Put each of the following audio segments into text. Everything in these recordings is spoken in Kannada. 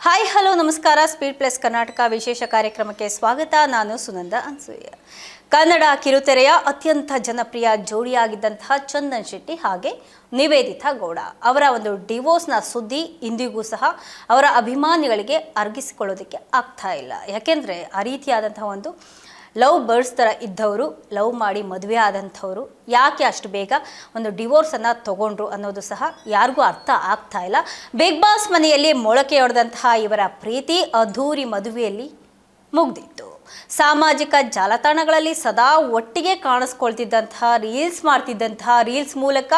ಹಾಯ್ ಹಲೋ ನಮಸ್ಕಾರ. ಸ್ಪೀಡ್ ಪ್ಲಸ್ ಕರ್ನಾಟಕ ವಿಶೇಷ ಕಾರ್ಯಕ್ರಮಕ್ಕೆ ಸ್ವಾಗತ. ನಾನು ಸುನಂದ ಅನ್ಸೂಯ. ಕನ್ನಡ ಕಿರುತೆರೆಯ ಅತ್ಯಂತ ಜನಪ್ರಿಯ ಜೋಡಿಯಾಗಿದ್ದಂತಹ ಚಂದನ್ ಶೆಟ್ಟಿ ಹಾಗೆ ನಿವೇದಿತಾ ಗೌಡ ಅವರ ಒಂದು ಡಿವೋರ್ಸ್ನ ಸುದ್ದಿ ಇಂದಿಗೂ ಸಹ ಅವರ ಅಭಿಮಾನಿಗಳಿಗೆ ಅರ್ಗಿಸಿಕೊಳ್ಳೋದಕ್ಕೆ ಆಗ್ತಾ ಇಲ್ಲ. ಯಾಕೆಂದರೆ ಆ ರೀತಿಯಾದಂತಹ ಒಂದು ಲವ್ ಬರ್ಡ್ಸ್ ಥರ ಇದ್ದವರು, ಲವ್ ಮಾಡಿ ಮದುವೆ ಆದಂಥವರು ಯಾಕೆ ಅಷ್ಟು ಬೇಗ ಒಂದು ಡಿವೋರ್ಸನ್ನು ತಗೊಂಡ್ರು ಅನ್ನೋದು ಸಹ ಯಾರಿಗೂ ಅರ್ಥ ಆಗ್ತಾ ಇಲ್ಲ. ಬಿಗ್ ಬಾಸ್ ಮನೆಯಲ್ಲಿ ಮೊಳಕೆ ಹೊಡೆದಂತಹ ಇವರ ಪ್ರೀತಿ ಅದ್ಧೂರಿ ಮದುವೆಯಲ್ಲಿ ಮುಗ್ದಿತ್ತು. ಸಾಮಾಜಿಕ ಜಾಲತಾಣಗಳಲ್ಲಿ ಸದಾ ಒಟ್ಟಿಗೆ ಕಾಣಿಸ್ಕೊಳ್ತಿದ್ದಂತಹ ರೀಲ್ಸ್ ಮೂಲಕ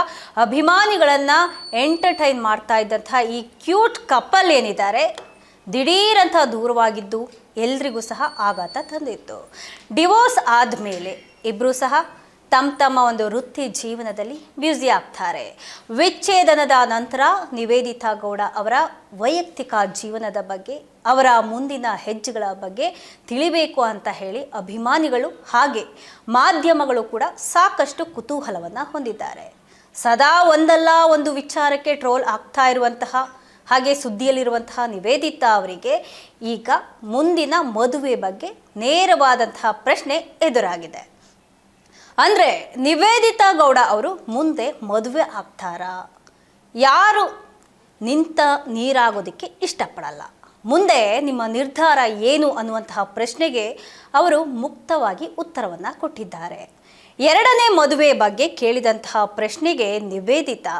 ಅಭಿಮಾನಿಗಳನ್ನು ಎಂಟರ್ಟೈನ್ ಮಾಡ್ತಾ ಇದ್ದಂತಹ ಈ ಕ್ಯೂಟ್ ಕಪಲ್ ಏನಿದ್ದಾರೆ, ದಿಢೀರಂತ ದೂರವಾಗಿದ್ದು ಎಲ್ರಿಗೂ ಸಹ ಆಘಾತ ತಂದಿತ್ತು. ಡಿವೋರ್ಸ್ ಆದಮೇಲೆ ಇಬ್ಬರೂ ಸಹ ತಮ್ಮ ಒಂದು ವೃತ್ತಿ ಜೀವನದಲ್ಲಿ ಬ್ಯುಸಿ ಆಗ್ತಾರೆ. ವಿಚ್ಛೇದನದ ನಂತರ ನಿವೇದಿತಾ ಗೌಡ ಅವರ ವೈಯಕ್ತಿಕ ಜೀವನದ ಬಗ್ಗೆ, ಅವರ ಮುಂದಿನ ಹೆಜ್ಜೆಗಳ ಬಗ್ಗೆ ತಿಳಿಬೇಕು ಅಂತ ಹೇಳಿ ಅಭಿಮಾನಿಗಳು ಹಾಗೆ ಮಾಧ್ಯಮಗಳು ಕೂಡ ಸಾಕಷ್ಟು ಕುತೂಹಲವನ್ನು ಹೊಂದಿದ್ದಾರೆ. ಸದಾ ಒಂದಲ್ಲ ಒಂದು ವಿಚಾರಕ್ಕೆ ಟ್ರೋಲ್ ಆಗ್ತಾ ಇರುವಂತಹ ಹಾಗೆ ಸುದ್ದಿಯಲ್ಲಿರುವಂತಹ ನಿವೇದಿತಾ ಅವರಿಗೆ ಈಗ ಮುಂದಿನ ಮದುವೆ ಬಗ್ಗೆ ನೇರವಾದಂತಹ ಪ್ರಶ್ನೆ ಎದುರಾಗಿದೆ. ಅಂದರೆ ನಿವೇದಿತಾ ಗೌಡ ಅವರು ಮುಂದೆ ಮದುವೆ ಆಗ್ತಾರಾ? ಯಾರು ನಿಂತ ನೀರಾಗೋದಕ್ಕೆ ಇಷ್ಟಪಡಲ್ಲ, ಮುಂದೆ ನಿಮ್ಮ ನಿರ್ಧಾರ ಏನು ಅನ್ನುವಂತಹ ಪ್ರಶ್ನೆಗೆ ಅವರು ಮುಕ್ತವಾಗಿ ಉತ್ತರವನ್ನು ಕೊಟ್ಟಿದ್ದಾರೆ. ಎರಡನೇ ಮದುವೆ ಬಗ್ಗೆ ಕೇಳಿದಂತಹ ಪ್ರಶ್ನೆಗೆ ನಿವೇದಿತಾ,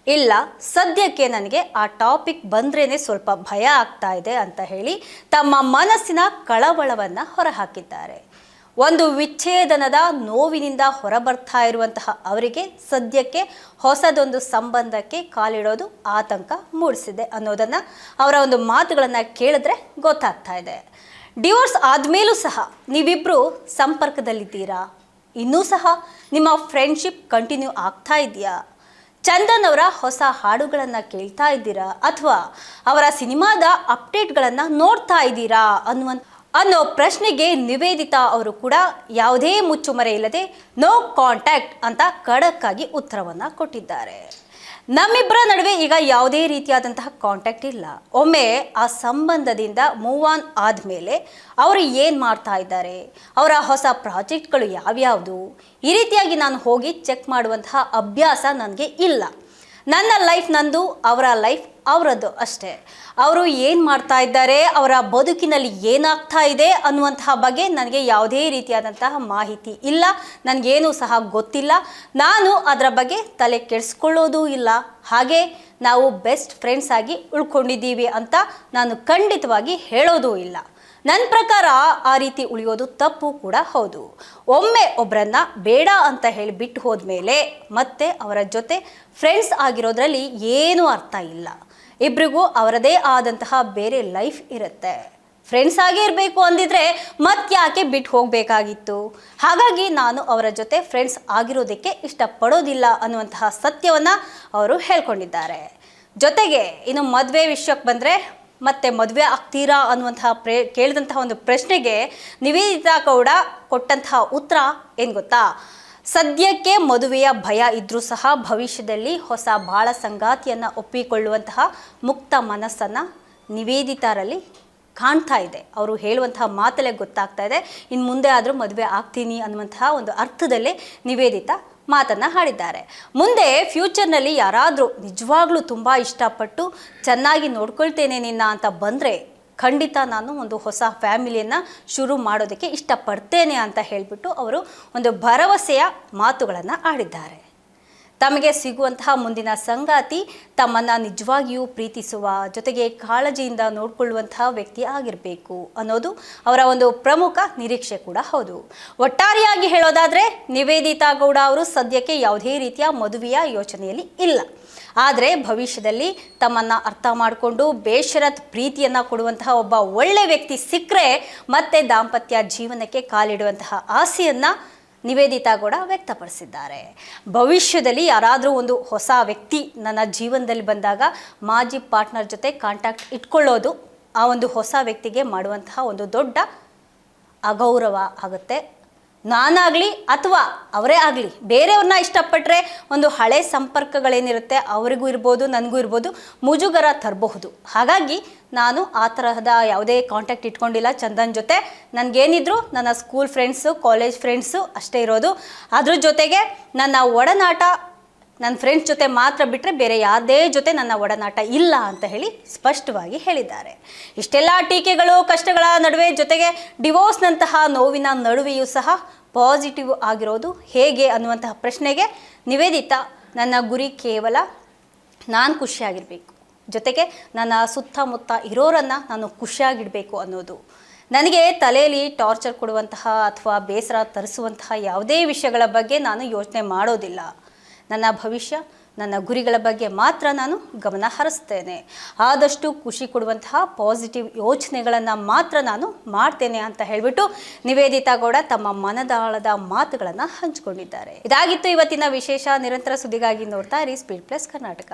ಇಲ್ಲ, ಸದ್ಯಕ್ಕೆ ನನಗೆ ಆ ಟಾಪಿಕ್ ಬಂದ್ರೇ ಸ್ವಲ್ಪ ಭಯ ಆಗ್ತಾ ಇದೆ ಅಂತ ಹೇಳಿ ತಮ್ಮ ಮನಸ್ಸಿನ ಕಳವಳವನ್ನು ಹೊರಹಾಕಿದ್ದಾರೆ. ಒಂದು ವಿಚ್ಛೇದನದ ನೋವಿನಿಂದ ಹೊರಬರ್ತಾ ಇರುವಂತಹ ಅವರಿಗೆ ಸದ್ಯಕ್ಕೆ ಹೊಸದೊಂದು ಸಂಬಂಧಕ್ಕೆ ಕಾಲಿಡೋದು ಆತಂಕ ಮೂಡಿಸಿದೆ ಅನ್ನೋದನ್ನು ಅವರ ಒಂದು ಮಾತುಗಳನ್ನು ಕೇಳಿದ್ರೆ ಗೊತ್ತಾಗ್ತಾ ಇದೆ. ಡಿವೋರ್ಸ್ ಆದಮೇಲೂ ಸಹ ನೀವಿಬ್ಬರು ಸಂಪರ್ಕದಲ್ಲಿದ್ದೀರಾ? ಇನ್ನೂ ಸಹ ನಿಮ್ಮ ಫ್ರೆಂಡ್ಶಿಪ್ ಕಂಟಿನ್ಯೂ ಆಗ್ತಾ ಇದೆಯಾ? ಚಂದನ್ ಅವರ ಹೊಸ ಹಾಡುಗಳನ್ನು ಕೇಳ್ತಾ ಇದ್ದೀರಾ ಅಥವಾ ಅವರ ಸಿನಿಮಾದ ಅಪ್ಡೇಟ್ಗಳನ್ನು ನೋಡ್ತಾ ಇದ್ದೀರಾ ಅನ್ನೋ ಪ್ರಶ್ನೆಗೆ ನಿವೇದಿತಾ ಅವರು ಕೂಡ ಯಾವುದೇ ಮುಚ್ಚುಮರೆ ಇಲ್ಲದೆ ನೋ ಕಾಂಟ್ಯಾಕ್ಟ್ ಅಂತ ಖಡಕ್ ಆಗಿ ಉತ್ತರವನ್ನು ಕೊಟ್ಟಿದ್ದಾರೆ. ನಮ್ಮಿಬ್ಬರ ನಡುವೆ ಈಗ ಯಾವುದೇ ರೀತಿಯಾದಂತಹ ಕಾಂಟ್ಯಾಕ್ಟ್ ಇಲ್ಲ. ಒಮ್ಮೆ ಆ ಸಂಬಂಧದಿಂದ ಮೂವ್ ಆನ್ ಆದಮೇಲೆ ಅವರು ಏನು ಮಾಡ್ತಾ ಇದ್ದಾರೆ, ಅವರ ಹೊಸ ಪ್ರಾಜೆಕ್ಟ್ಗಳು ಯಾವ್ಯಾವುದು, ಈ ರೀತಿಯಾಗಿ ನಾನು ಹೋಗಿ ಚೆಕ್ ಮಾಡುವಂತಹ ಅಭ್ಯಾಸ ನನಗೆ ಇಲ್ಲ. ನನ್ನ ಲೈಫ್ ನಂದು, ಅವರ ಲೈಫ್ ಅವರದ್ದು ಅಷ್ಟೇ. ಅವರು ಏನು ಮಾಡ್ತಾ ಇದ್ದಾರೆ, ಅವರ ಬದುಕಿನಲ್ಲಿ ಏನಾಗ್ತಾ ಇದೆ ಅನ್ನುವಂತಹ ಬಗ್ಗೆ ನನಗೆ ಯಾವುದೇ ರೀತಿಯಾದಂತಹ ಮಾಹಿತಿ ಇಲ್ಲ, ನನಗೇನೂ ಸಹ ಗೊತ್ತಿಲ್ಲ. ನಾನು ಅದರ ಬಗ್ಗೆ ತಲೆ ಕೆಡಿಸ್ಕೊಳ್ಳೋದೂ ಇಲ್ಲ. ಹಾಗೆ ನಾವು ಬೆಸ್ಟ್ ಫ್ರೆಂಡ್ಸ್ ಆಗಿ ಉಳ್ಕೊಂಡಿದ್ದೀವಿ ಅಂತ ನಾನು ಖಂಡಿತವಾಗಿ ಹೇಳೋದೂ ಇಲ್ಲ. ನನ್ನ ಪ್ರಕಾರ ಆ ರೀತಿ ಉಳಿಯೋದು ತಪ್ಪು ಕೂಡ ಹೌದು. ಒಮ್ಮೆ ಒಬ್ಬರನ್ನ ಬೇಡ ಅಂತ ಹೇಳಿ ಬಿಟ್ಟು ಹೋದ್ಮೇಲೆ ಮತ್ತೆ ಅವರ ಜೊತೆ ಫ್ರೆಂಡ್ಸ್ ಆಗಿರೋದ್ರಲ್ಲಿ ಏನೂ ಅರ್ಥ ಇಲ್ಲ. ಇಬ್ರಿಗೂ ಅವರದೇ ಆದಂತಹ ಬೇರೆ ಲೈಫ್ ಇರುತ್ತೆ. ಫ್ರೆಂಡ್ಸ್ ಆಗೇ ಇರಬೇಕು ಅಂದಿದ್ರೆ ಮತ್ತ್ಯಾಕೆ ಬಿಟ್ಟು ಹೋಗಬೇಕಾಗಿತ್ತು? ಹಾಗಾಗಿ ನಾನು ಅವರ ಜೊತೆ ಫ್ರೆಂಡ್ಸ್ ಆಗಿರೋದಕ್ಕೆ ಇಷ್ಟಪಡೋದಿಲ್ಲ ಅನ್ನುವಂತಹ ಸತ್ಯವನ್ನು ಅವರು ಹೇಳ್ಕೊಂಡಿದ್ದಾರೆ. ಜೊತೆಗೆ ಇನ್ನು ಮದುವೆ ವಿಷಯಕ್ಕೆ ಬಂದರೆ, ಮತ್ತೆ ಮದುವೆ ಆಗ್ತೀರಾ ಅನ್ನುವಂತಹ ಕೇಳಿದಂತಹ ಒಂದು ಪ್ರಶ್ನೆಗೆ ನಿವೇದಿತಾ ಗೌಡ ಕೊಟ್ಟಂತಹ ಉತ್ತರ ಏನು ಗೊತ್ತಾ? ಸದ್ಯಕ್ಕೆ ಮದುವೆಯ ಭಯ ಇದ್ರೂ ಸಹ ಭವಿಷ್ಯದಲ್ಲಿ ಹೊಸ ಬಾಳ ಸಂಗಾತಿಯನ್ನು ಒಪ್ಪಿಕೊಳ್ಳುವಂತಹ ಮುಕ್ತ ಮನಸ್ಸನ್ನು ನಿವೇದಿತಾರಲ್ಲಿ ಕಾಣ್ತಾ ಇದೆ. ಅವರು ಹೇಳುವಂತಹ ಮಾತಲ್ಲೇ ಗೊತ್ತಾಗ್ತಾ ಇದೆ, ಇನ್ನು ಮುಂದೆ ಆದರೂ ಮದುವೆ ಆಗ್ತೀನಿ ಅನ್ನುವಂತಹ ಒಂದು ಅರ್ಥದಲ್ಲೇ ನಿವೇದಿತಾ ಮಾತನ್ನು ಆಡಿದ್ದಾರೆ. ಮುಂದೆ ಫ್ಯೂಚರ್ನಲ್ಲಿ ಯಾರಾದರೂ ನಿಜವಾಗ್ಲೂ ತುಂಬ ಇಷ್ಟಪಟ್ಟು ಚೆನ್ನಾಗಿ ನೋಡ್ಕೊಳ್ತೇನೆ ನಿನ್ನ ಅಂತ ಬಂದರೆ ಖಂಡಿತ ನಾನು ಒಂದು ಹೊಸ ಫ್ಯಾಮಿಲಿಯನ್ನು ಶುರು ಮಾಡೋದಕ್ಕೆ ಇಷ್ಟಪಡ್ತೇನೆ ಅಂತ ಹೇಳಿಬಿಟ್ಟು ಅವರು ಒಂದು ಭರವಸೆಯ ಮಾತುಗಳನ್ನು ಆಡಿದ್ದಾರೆ. ತಮಗೆ ಸಿಗುವಂತಹ ಮುಂದಿನ ಸಂಗಾತಿ ತಮ್ಮನ್ನು ನಿಜವಾಗಿಯೂ ಪ್ರೀತಿಸುವ, ಜೊತೆಗೆ ಕಾಳಜಿಯಿಂದ ನೋಡಿಕೊಳ್ಳುವಂತಹ ವ್ಯಕ್ತಿ ಆಗಿರಬೇಕು ಅನ್ನೋದು ಅವರ ಒಂದು ಪ್ರಮುಖ ನಿರೀಕ್ಷೆ ಕೂಡ ಹೌದು. ಒಟ್ಟಾರೆಯಾಗಿ ಹೇಳೋದಾದರೆ ನಿವೇದಿತಾ ಗೌಡ ಅವರು ಸದ್ಯಕ್ಕೆ ಯಾವುದೇ ರೀತಿಯ ಮದುವೆಯ ಯೋಚನೆಯಲ್ಲಿ ಇಲ್ಲ. ಆದರೆ ಭವಿಷ್ಯದಲ್ಲಿ ತಮ್ಮನ್ನು ಅರ್ಥ ಮಾಡಿಕೊಂಡು ಬೇಷರತ್ ಪ್ರೀತಿಯನ್ನು ಕೊಡುವಂತಹ ಒಬ್ಬ ಒಳ್ಳೆ ವ್ಯಕ್ತಿ ಸಿಕ್ಕರೆ ಮತ್ತೆ ದಾಂಪತ್ಯ ಜೀವನಕ್ಕೆ ಕಾಲಿಡುವಂತಹ ಆಸೆಯನ್ನು ನಿವೇದಿತಾ ಗೌಡ ವ್ಯಕ್ತಪಡಿಸಿದ್ದಾರೆ. ಭವಿಷ್ಯದಲ್ಲಿ ಯಾರಾದರೂ ಒಂದು ಹೊಸ ವ್ಯಕ್ತಿ ನನ್ನ ಜೀವನದಲ್ಲಿ ಬಂದಾಗ ಮಾಜಿ ಪಾರ್ಟ್ನರ್ ಜೊತೆ ಕಾಂಟ್ಯಾಕ್ಟ್ ಇಟ್ಕೊಳ್ಳೋದು ಆ ಒಂದು ಹೊಸ ವ್ಯಕ್ತಿಗೆ ಮಾಡುವಂತಹ ಒಂದು ದೊಡ್ಡ ಅಗೌರವ ಆಗುತ್ತೆ. ನಾನಾಗಲಿ ಅಥವಾ ಅವರೇ ಆಗಲಿ ಬೇರೆಯವ್ರನ್ನ ಇಷ್ಟಪಟ್ಟರೆ ಒಂದು ಹಳೆ ಸಂಪರ್ಕಗಳೇನಿರುತ್ತೆ ಅವರಿಗೂ ಇರ್ಬೋದು ನನಗೂ ಇರ್ಬೋದು ಮುಜುಗರ ತರಬಹುದು. ಹಾಗಾಗಿ ನಾನು ಆ ತರಹದ ಯಾವುದೇ ಕಾಂಟ್ಯಾಕ್ಟ್ ಇಟ್ಕೊಂಡಿಲ್ಲ ಚಂದನ್ ಜೊತೆ. ನನಗೇನಿದ್ರು ನನ್ನ ಸ್ಕೂಲ್ ಫ್ರೆಂಡ್ಸು, ಕಾಲೇಜ್ ಫ್ರೆಂಡ್ಸು ಅಷ್ಟೇ ಇರೋದು. ಅದ್ರ ಜೊತೆಗೆ ನನ್ನ ಒಡನಾಟ ನನ್ನ ಫ್ರೆಂಡ್ಸ್ ಜೊತೆ ಮಾತ್ರ ಬಿಟ್ಟರೆ ಬೇರೆ ಯಾವುದೇ ಜೊತೆ ನನ್ನ ಒಡನಾಟ ಇಲ್ಲ ಅಂತ ಹೇಳಿ ಸ್ಪಷ್ಟವಾಗಿ ಹೇಳಿದ್ದಾರೆ. ಇಷ್ಟೆಲ್ಲ ಟೀಕೆಗಳು, ಕಷ್ಟಗಳ ನಡುವೆ ಜೊತೆಗೆ ಡಿವೋರ್ಸ್ನಂತಹ ನೋವಿನ ನಡುವೆಯೂ ಸಹ ಪಾಸಿಟಿವ್ ಆಗಿರೋದು ಹೇಗೆ ಅನ್ನುವಂತಹ ಪ್ರಶ್ನೆಗೆ ನಿವೇದಿತಾ, ನನ್ನ ಗುರಿ ಕೇವಲ ನಾನು ಖುಷಿಯಾಗಿರಬೇಕು, ಜೊತೆಗೆ ನನ್ನ ಸುತ್ತಮುತ್ತ ಇರೋರನ್ನು ನಾನು ಖುಷಿಯಾಗಿಡಬೇಕು ಅನ್ನೋದು. ನನಗೆ ತಲೆಯಲ್ಲಿ ಟಾರ್ಚರ್ ಕೊಡುವಂತಹ ಅಥವಾ ಬೇಸರ ತರಿಸುವಂತಹ ಯಾವುದೇ ವಿಷಯಗಳ ಬಗ್ಗೆ ನಾನು ಯೋಚನೆ ಮಾಡೋದಿಲ್ಲ. ನನ್ನ ಭವಿಷ್ಯ, ನನ್ನ ಗುರಿಗಳ ಬಗ್ಗೆ ಮಾತ್ರ ನಾನು ಗಮನ ಹರಿಸ್ತೇನೆ. ಆದಷ್ಟು ಖುಷಿ ಕೊಡುವಂತಹ ಪಾಸಿಟಿವ್ ಯೋಚನೆಗಳನ್ನು ಮಾತ್ರ ನಾನು ಮಾಡ್ತೇನೆ ಅಂತ ಹೇಳಿಬಿಟ್ಟು ನಿವೇದಿತಾ ಗೌಡ ತಮ್ಮ ಮನದಾಳದ ಮಾತುಗಳನ್ನು ಹಂಚಿಕೊಂಡಿದ್ದಾರೆ. ಇದಾಗಿತ್ತು ಇವತ್ತಿನ ವಿಶೇಷ. ನಿರಂತರ ಸುದ್ದಿಗಾಗಿ ನೋಡ್ತಾ ಇರಿ ಸ್ಪೀಡ್ ಪ್ಲಸ್ ಕರ್ನಾಟಕ.